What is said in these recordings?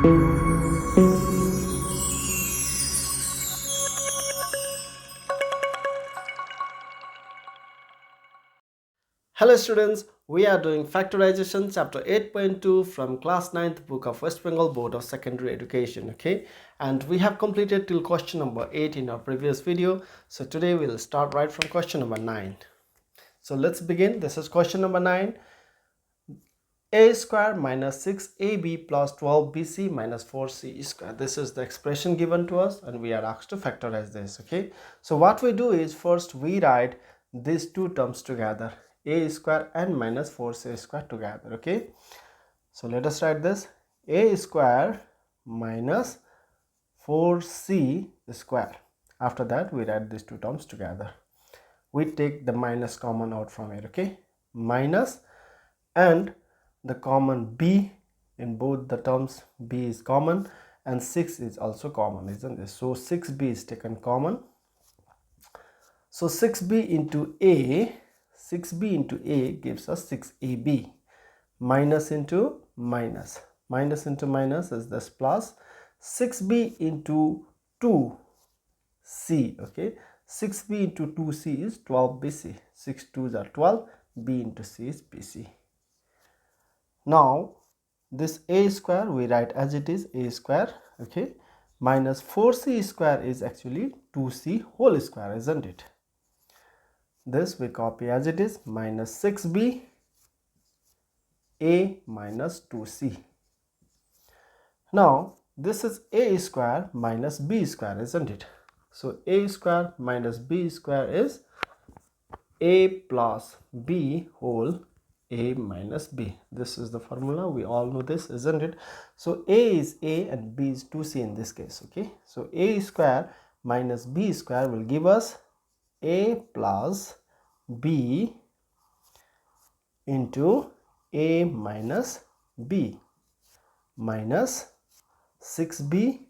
Hello students, we are doing Factorization chapter 8.2 from class 9th book of West Bengal Board of Secondary Education, okay? And we have completed till question number 8 in our previous video. So today we'll start right from question number 9. So let's begin. This is question number 9. A square minus 6ab plus 12bc minus 4c square. This is the expression given to us and we are asked to factorize this, okay? So what we do is first we write these two terms together, a square and minus 4c square together, okay? So let us write this, a square minus 4c square. After that we write these two terms together. We take the minus common out from it, okay? Minus, and the common b in both the terms, b is common and 6 is also common, isn't it? So 6b is taken common. So 6b into a gives us 6ab. Minus into minus is this plus. 6b into 2c, okay? 6b into 2c is 12bc. 6 2s are 12, b into c is bc. Now this a square we write as it is, a square, okay, minus 4c square is actually 2c whole square, isn't it? This we copy as it is, minus 6b a minus 2c. Now this is a square minus b square, isn't it? So a square minus b square is a plus b whole a minus b. This is the formula, we all know this, isn't it? So a is a and b is 2c in this case, okay? So a square minus b square will give us a plus b into a minus b minus 6b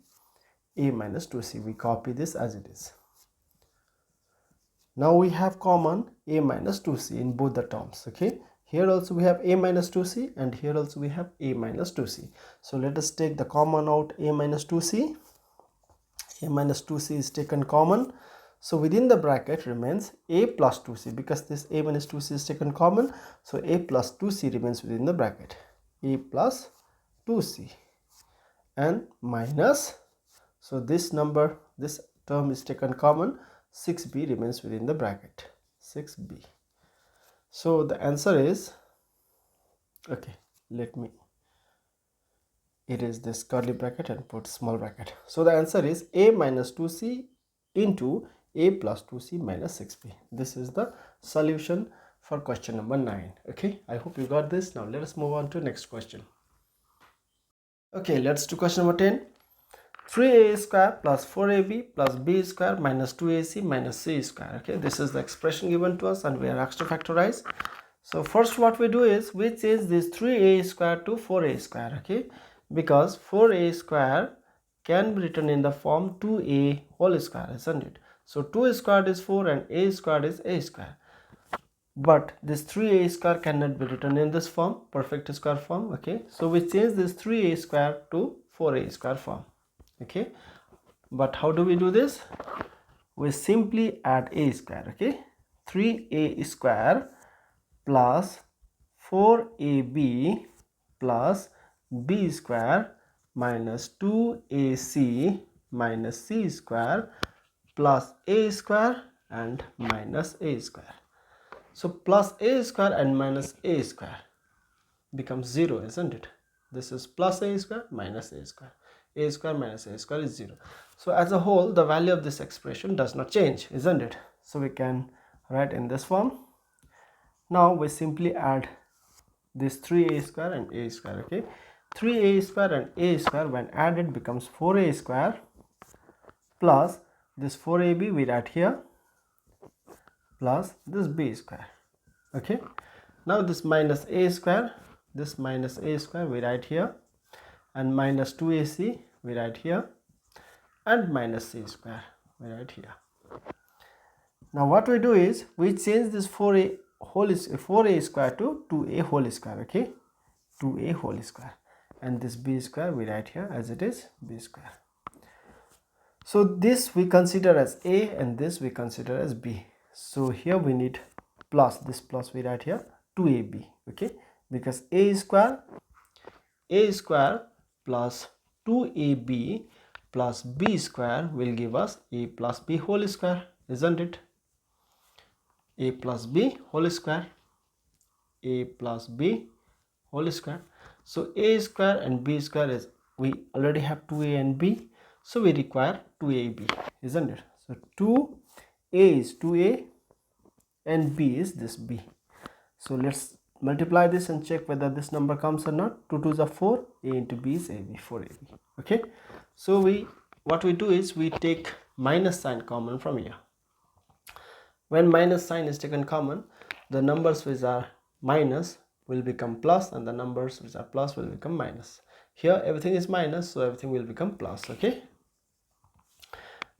a minus 2c. We copy this as it is. Now we have common a minus 2c in both the terms, okay? Here also we have a minus 2c and here also we have a minus 2c. So let us take the common out, a minus 2c. A minus 2c is taken common. So within the bracket remains a plus 2c, because this a minus 2c is taken common. So a plus 2c remains within the bracket. A plus 2c and minus, so this term is taken common, 6b remains within the bracket, 6b. So the answer is, okay, let me erase this curly bracket and put small bracket. So the answer is a minus 2c into a plus 2c minus 6b. This is the solution for question number 9. Okay, I hope you got this. Now let us move on to next question. Okay, let's do question number 10. 3a square plus 4ab plus b square minus 2ac minus c square. Okay, this is the expression given to us and we are asked to factorize. So first what we do is we change this 3a square to 4a square, okay, because 4a square can be written in the form 2a whole square, isn't it? So 2 squared is 4 and a squared is a square. But this 3a square cannot be written in this form, perfect square form, okay? So we change this 3a square to 4a square form, okay? But how do we do this? We simply add a square, okay? 3a square plus 4ab plus b square minus 2ac minus c square plus a square and minus a square. So plus a square and minus a square becomes 0, isn't it? This is plus a square minus a square. A square minus a square is 0. So as a whole, the value of this expression does not change, isn't it? So we can write in this form. Now we simply add this 3a square and a square, okay? 3a square and a square when added becomes 4a square plus this 4ab we write here plus this b square, okay? Now this minus a square we write here, and minus 2ac we write here, and minus c square we write here. Now what we do is we change this 4a square to 2a whole square, okay? 2a whole square. and this b square we write here as it is b square. So this we consider as a and this we consider as b. So here we need plus, this plus we write here 2ab, okay, because a square plus 2ab plus b square will give us a plus b whole square, isn't it? A plus b whole square, a plus b whole square. So a square and b square is, we already have 2a and b, so we require 2ab, isn't it? So 2a is 2a and b is this b. So let's multiply this and check whether this number comes or not. 2 2s are 4, a into b is ab, 4ab. Okay, so what we do is we take minus sign common from here. When minus sign is taken common, the numbers which are minus will become plus and the numbers which are plus will become minus. Here everything is minus, so everything will become plus. Okay,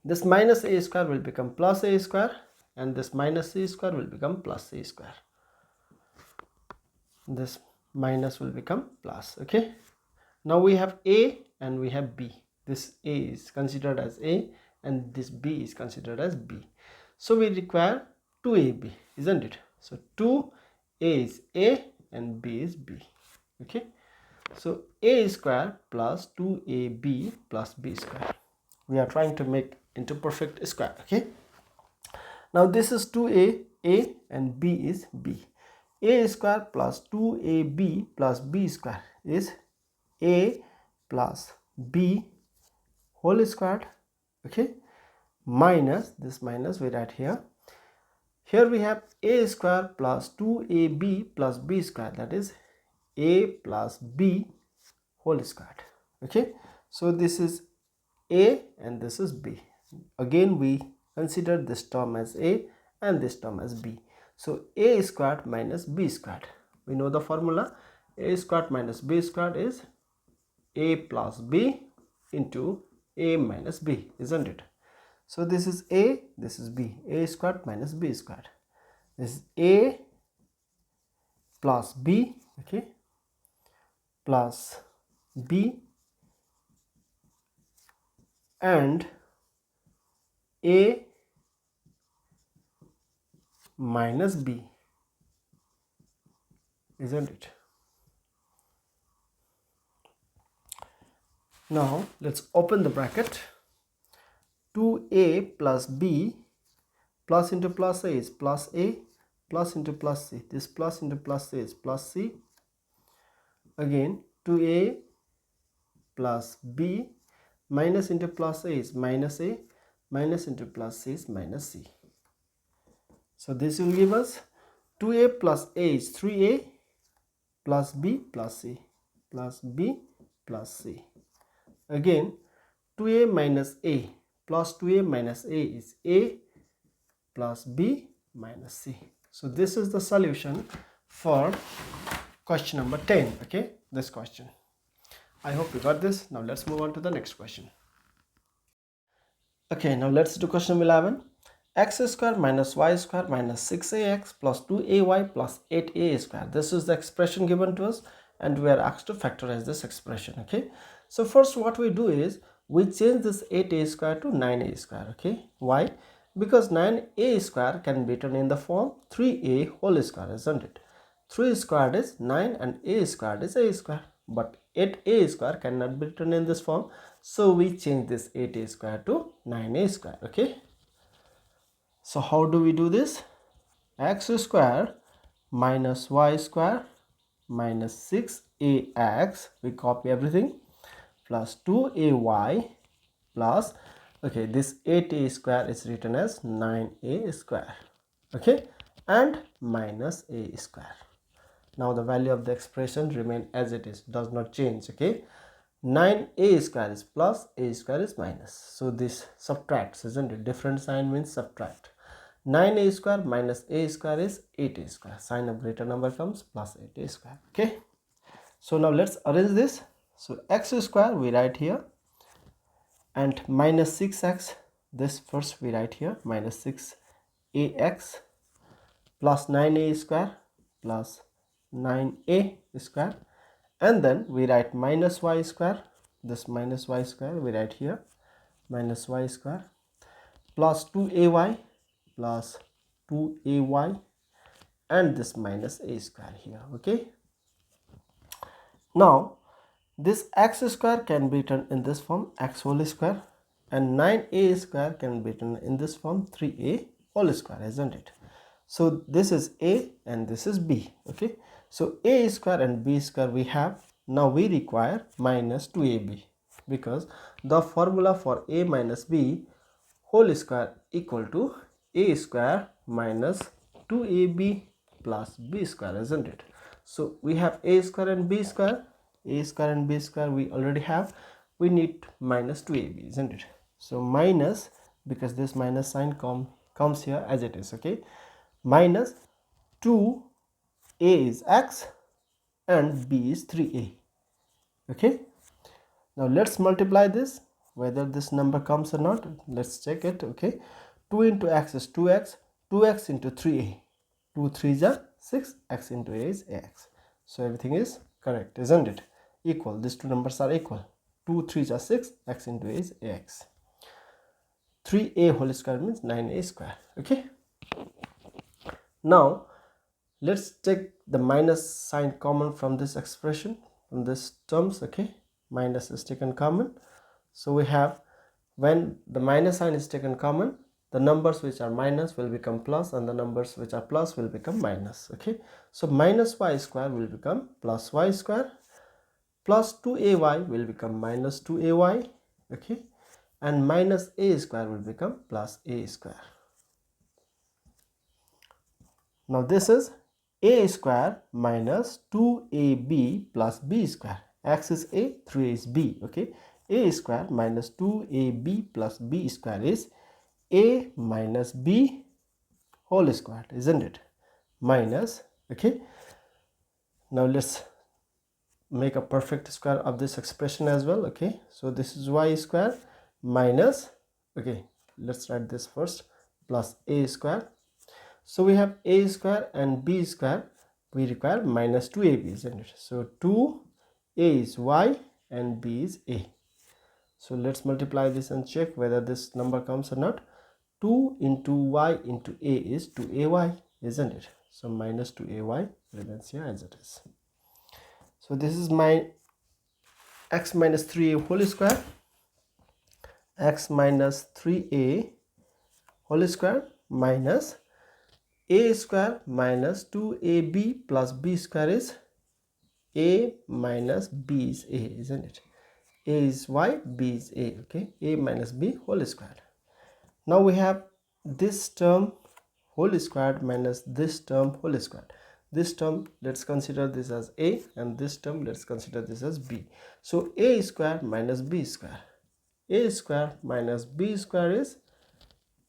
this minus a square will become plus a square and this minus c square will become plus c square. This minus will become plus. Okay, now we have a and we have b. This a is considered as a and this b is considered as b, so we require 2ab, isn't it? So 2a is a and b is b. Okay, so a square plus 2ab plus b square, we are trying to make into perfect square. Okay, now this is 2a and b is b. A square plus 2ab plus b square is a plus b whole squared. Okay, minus this minus we write here. Here we have a square plus 2ab plus b square, that is a plus b whole squared. Okay, so this is a and this is b. Again we consider this term as a and this term as b. So a squared minus b squared, we know the formula. A squared minus b squared is a plus b into a minus b, isn't it? So this is a, this is b. A squared minus b squared, this is a plus b, okay, plus b and a minus b, isn't it? Now let's open the bracket. 2a plus b, plus into plus a is plus a, plus into plus c, this plus into plus c is plus c. Again 2a plus b, minus into plus a is minus a, minus into plus c is minus c. So this will give us 2a plus a is 3a plus b plus c, plus b plus c. Again 2a minus a plus 2a minus a is a plus b minus c. So this is the solution for question number 10. Okay, this question. I hope you got this. Now let's move on to the next question. Okay, now let's do question 11. X square minus y square minus 6ax plus 2ay plus 8a square. This is the expression given to us and we are asked to factorize this expression. Okay, so first what we do is we change this 8a square to 9a square. Okay, why? Because 9a square can be written in the form 3a whole square, isn't it? 3 squared is 9 and a squared is a square, but 8a square cannot be written in this form, so we change this 8a square to 9a square. Okay, so how do we do this? X square minus y square minus 6ax, we copy everything, plus 2ay plus, okay, this 8a square is written as 9a square. Okay, and minus a square. Now the value of the expression remain as it is, does not change. Okay, 9a square is plus, a square is minus, so this subtracts, isn't it? Different sign means subtract. 9a square minus a square is 8a square, sign of greater number comes plus 8a square. Okay, so now let's arrange this. So x square we write here and minus 6x, this first we write here, minus 6ax plus 9a square plus 9a square and then we write minus y square. This minus y square we write here, minus y square, plus 2ay plus 2ay, and this minus a square here. Okay, now this x square can be written in this form, x whole square, and 9a square can be written in this form, 3a whole square, isn't it? So this is a and this is b. Okay, so a square and b square we have. Now we require minus 2ab, because the formula for a minus b whole square equal to a square minus 2ab plus b square, isn't it? So we have a square and b square, a square and b square we already have. We need minus 2ab, isn't it? So minus, because this minus sign comes here as it is. Okay, minus 2a is x and b is 3a. Okay, now let's multiply this, whether this number comes or not. Let's check it. Okay, 2 into x is 2x, 2x into 3a, 2 3s are 6, x into a is ax. So everything is correct, isn't it? Equal, these two numbers are equal. 2 3s are 6, x into a is ax. 3a whole square means 9a square. Okay, now let's take the minus sign common from this expression, from this terms. Okay, minus is taken common. So we have, when the minus sign is taken common, the numbers which are minus will become plus and the numbers which are plus will become minus. Okay, so minus y square will become plus y square, plus 2ay will become minus 2ay. Okay, and minus a square will become plus a square. Now this is a square minus 2ab plus b square. X is a, 3a is b. Okay, a square minus 2ab plus b square is a minus b whole square, isn't it? Minus. Okay, now let's make a perfect square of this expression as well. Okay, so this is y square minus, okay, let's write this first, plus a square. So we have a square and b square, we require minus 2ab, isn't it? So 2a is y and b is a. So let's multiply this and check whether this number comes or not. 2 into y into a is 2ay, isn't it? So minus 2ay remains here as it is. So this is my x minus 3a whole square, x minus 3a whole square minus a square minus 2ab plus b square is a minus b is a, isn't it? A is y, b is a. Okay, a minus b whole square. Now we have this term whole squared minus this term whole squared. This term, let's consider this as a, and this term let's consider this as b. So a square minus b square, a square minus b square is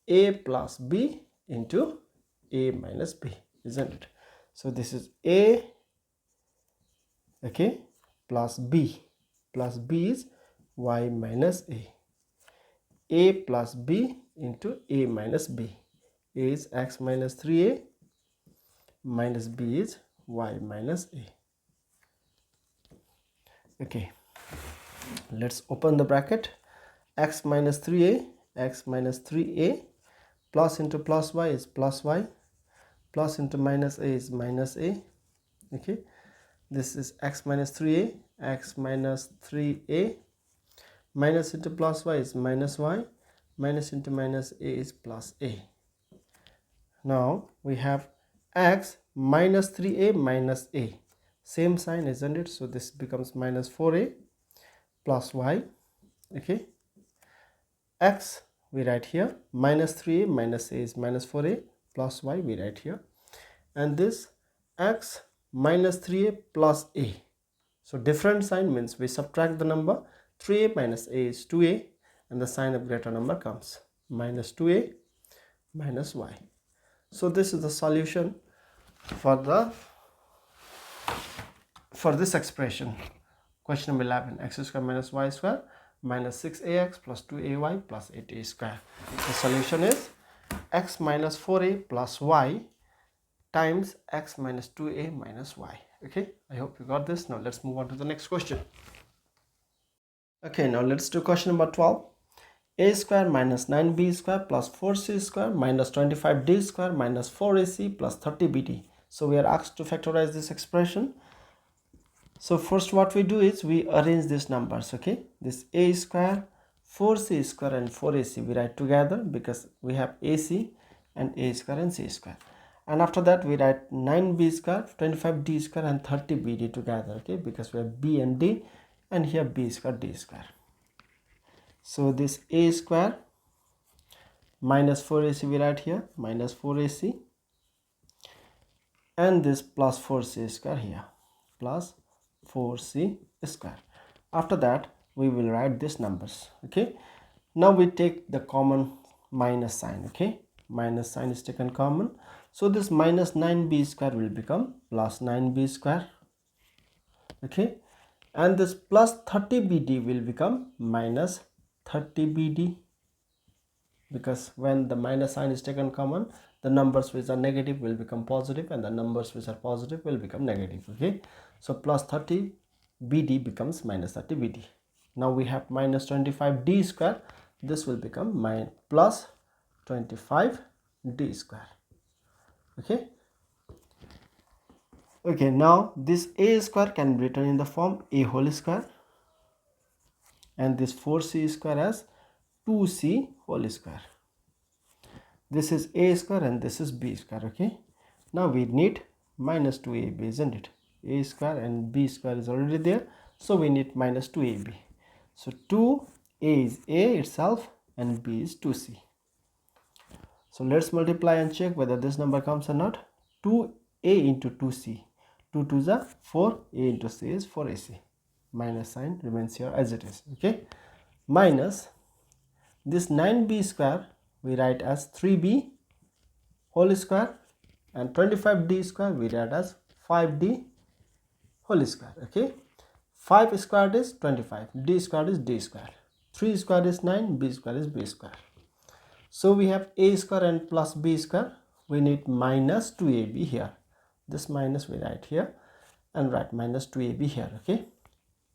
a plus b into a minus b, isn't it? So this is a, okay, plus b is y minus a plus b into a minus b. A is x minus 3a minus b is y minus a. Okay, let's open the bracket. X minus 3a, x minus 3a, plus into plus y is plus y, plus into minus a is minus a. Okay, this is x minus 3a, x minus 3a, minus into plus y is minus y, minus into minus a is plus a. Now we have x minus 3a minus a, same sign, isn't it? So this becomes minus 4a plus y. Okay, x we write here, minus 3a minus a is minus 4a plus y we write here, and this x minus 3a plus a. So different sign means we subtract the number. 3a minus a is 2a, and the sign of greater number comes minus 2a minus y. So this is the solution for this expression. Question number 11, x square minus y square minus 6ax plus 2ay plus 8a square. The solution is x minus 4a plus y times x minus 2a minus y. Okay, I hope you got this. Now let's move on to the next question. Okay, now let's do question number 12. A square minus 9b square plus 4c square minus 25d square minus 4ac plus 30bd. So we are asked to factorize this expression. So first what we do is we arrange these numbers. Okay, this a square, 4c square and 4ac we write together because we have ac and a square and c square. And after that we write 9b square, 25d square and 30bd together. Okay, because we have b and d, and here b square, d square. So this a square minus 4ac we write here, minus 4ac, and this plus 4c square here, plus 4c square. After that we will write these numbers. Okay, now we take the common minus sign. Okay, minus sign is taken common, so this minus 9b square will become plus 9b square. Okay, and this plus 30bd will become minus 30bd, because when the minus sign is taken common, the numbers which are negative will become positive and the numbers which are positive will become negative. Okay, so plus 30bd becomes minus 30bd. Now we have minus 25d square, this will become plus 25d square. Okay, okay, now this a square can be written in the form a whole square, and this 4c square as 2c whole square. This is a square and this is b square. Okay, now we need minus 2ab, isn't it? A square and b square is already there, so we need minus 2ab. So 2a is a itself and b is 2c. So let's multiply and check whether this number comes or not. 2a into 2c, 2 2s are 4, a into c is 4ac. Minus sign remains here as it is. Okay, minus this 9b square we write as 3b whole square, and 25d square we write as 5d whole square. Okay, 5 squared is 25, d squared is d square, 3 squared is 9, b square is b square. So we have a square and plus b square, we need minus 2ab here. This minus we write here and write minus 2ab here. Okay,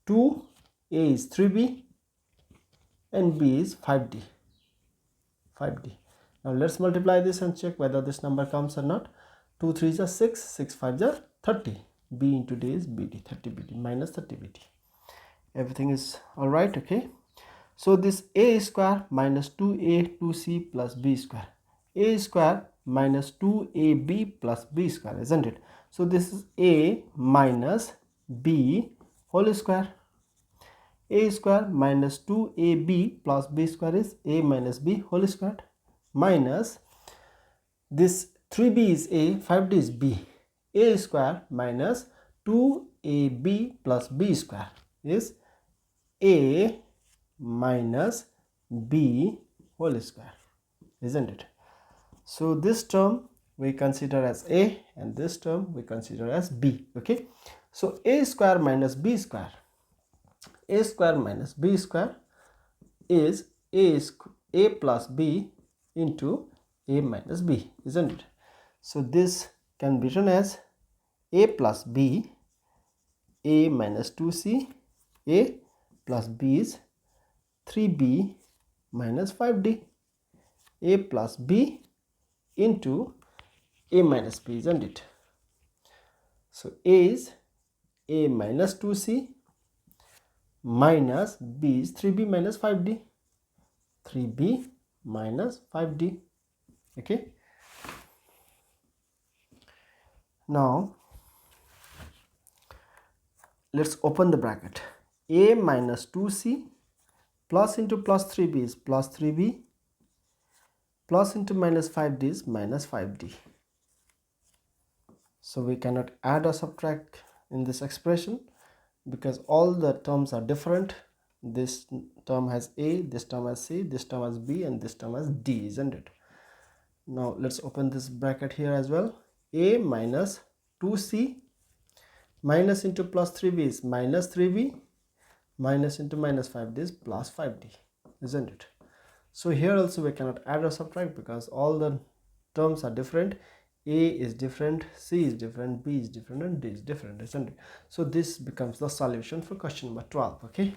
2a is 3b and b is 5d. Now let's multiply this and check whether this number comes or not. 2 3s are 6, 6 5s are 30. b into d is bd, 30bd minus 30bd. Everything is all right. Okay, so this a square minus 2a 2c plus b square, a square minus 2ab plus b square, isn't it? So this is a minus b whole square. A square minus 2ab plus b square is a minus b whole square, minus this 3b is a, 5d is b. A square minus 2ab plus b square is a minus b whole square, isn't it? So this term we consider as a and this term we consider as b. Okay, so a square minus b square, a square minus b square is a plus b into a minus b, isn't it? So this can be written as a plus b, a minus 2c, a plus b is 3b minus 5d, a plus b into a minus b, isn't it? So a is a minus 2c minus b is 3b minus 5d, 3b minus 5d. Okay, now let's open the bracket. A minus 2c plus into plus 3b is plus 3b, plus into minus 5d is minus 5d. So we cannot add or subtract in this expression because all the terms are different. This term has a, this term has c, this term has b, and this term has d, isn't it? Now let's open this bracket here as well. A minus 2c minus into plus 3b is minus 3b, minus into minus 5d is plus 5d, isn't it? So here also we cannot add or subtract because all the terms are different. A is different, C is different, B is different, and D is different, isn't it? So this becomes the solution for question number 12. Okay,